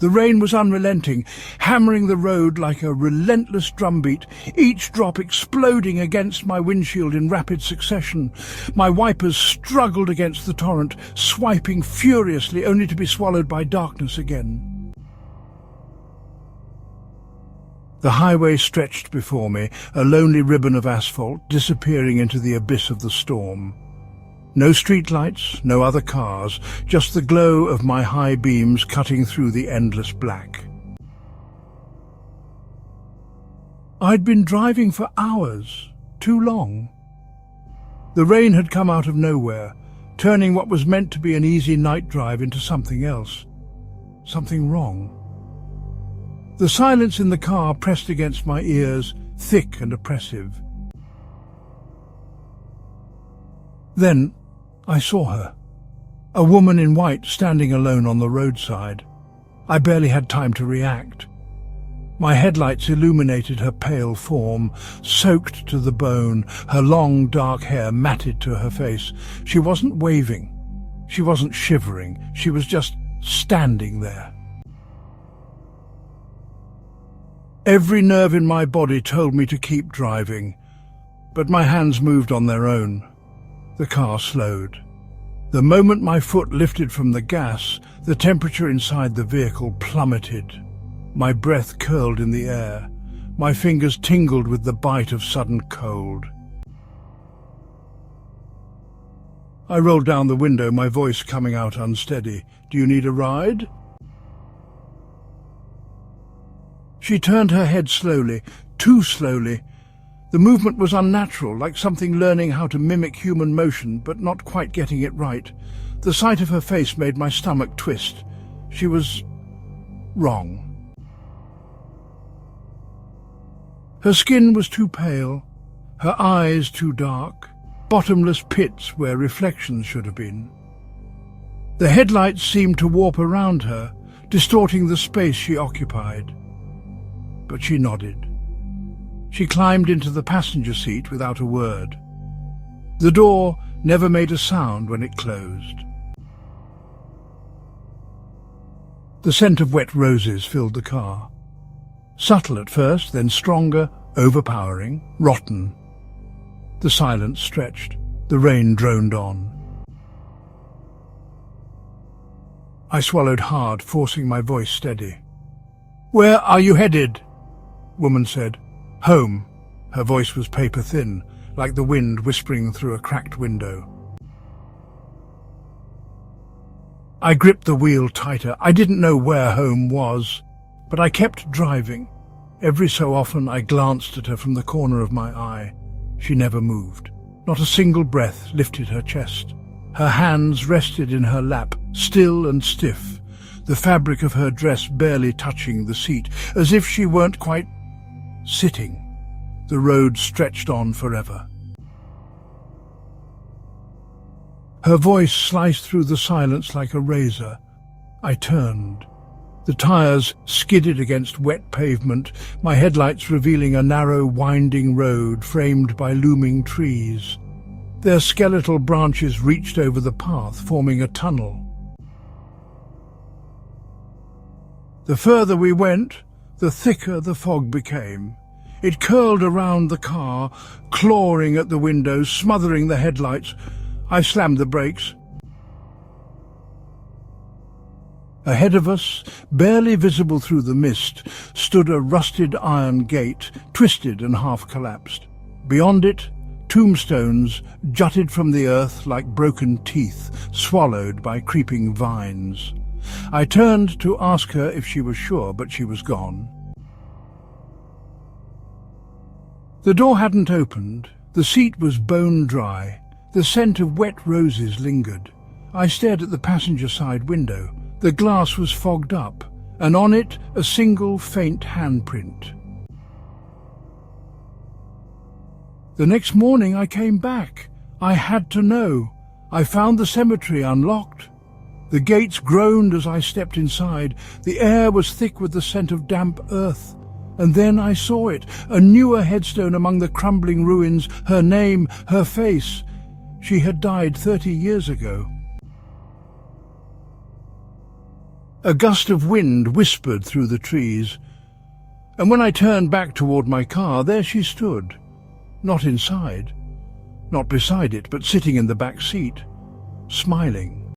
The rain was unrelenting, hammering the road like a relentless drumbeat, each drop exploding against my windshield in rapid succession. My wipers struggled against the torrent, swiping furiously only to be swallowed by darkness again. The highway stretched before me, a lonely ribbon of asphalt disappearing into the abyss of the storm. No streetlights, no other cars, just the glow of my high beams cutting through the endless black. I'd been driving for hours, too long. The rain had come out of nowhere, turning what was meant to be an easy night drive into something else. Something wrong. The silence in the car pressed against my ears, thick and oppressive. Then I saw her, a woman in white standing alone on the roadside. I barely had time to react. My headlights illuminated her pale form, soaked to the bone, her long dark hair matted to her face. She wasn't waving, she wasn't shivering, she was just standing there. Every nerve in my body told me to keep driving, but my hands moved on their own. The car slowed. The moment my foot lifted from the gas, the temperature inside the vehicle plummeted. My breath curled in the air. My fingers tingled with the bite of sudden cold. I rolled down the window, my voice coming out unsteady. "Do you need a ride?" She turned her head slowly, too slowly. The movement was unnatural, like something learning how to mimic human motion, but not quite getting it right. The sight of her face made my stomach twist. She was wrong. Her skin was too pale, her eyes too dark, bottomless pits where reflections should have been. The headlights seemed to warp around her, distorting the space she occupied. But she nodded. She climbed into the passenger seat without a word. The door never made a sound when it closed. The scent of wet roses filled the car. Subtle at first, then stronger, overpowering, rotten. The silence stretched. The rain droned on. I swallowed hard, forcing my voice steady. "Where are you headed?" Woman said. "Home." Her voice was paper-thin, like the wind whispering through a cracked window. I gripped the wheel tighter. I didn't know where home was, but I kept driving. Every so often I glanced at her from the corner of my eye. She never moved. Not a single breath lifted her chest. Her hands rested in her lap, still and stiff, the fabric of her dress barely touching the seat, as if she weren't quite sitting. The road stretched on forever. Her voice sliced through the silence like a razor. I turned. The tires skidded against wet pavement, my headlights revealing a narrow, winding road framed by looming trees. Their skeletal branches reached over the path, forming a tunnel. The further we went, the thicker the fog became. It curled around the car, clawing at the windows, smothering the headlights. I slammed the brakes. Ahead of us, barely visible through the mist, stood a rusted iron gate, twisted and half-collapsed. Beyond it, tombstones jutted from the earth like broken teeth, swallowed by creeping vines. I turned to ask her if she was sure, but she was gone. The door hadn't opened. The seat was bone dry. The scent of wet roses lingered. I stared at the passenger side window. The glass was fogged up, and on it a single faint handprint. The next morning I came back. I had to know. I found the cemetery unlocked. The gates groaned as I stepped inside. The air was thick with the scent of damp earth. And then I saw it, a newer headstone among the crumbling ruins, her name, her face. She had died 30 years ago. A gust of wind whispered through the trees, and when I turned back toward my car, there she stood. Not inside, not beside it, but sitting in the back seat, smiling.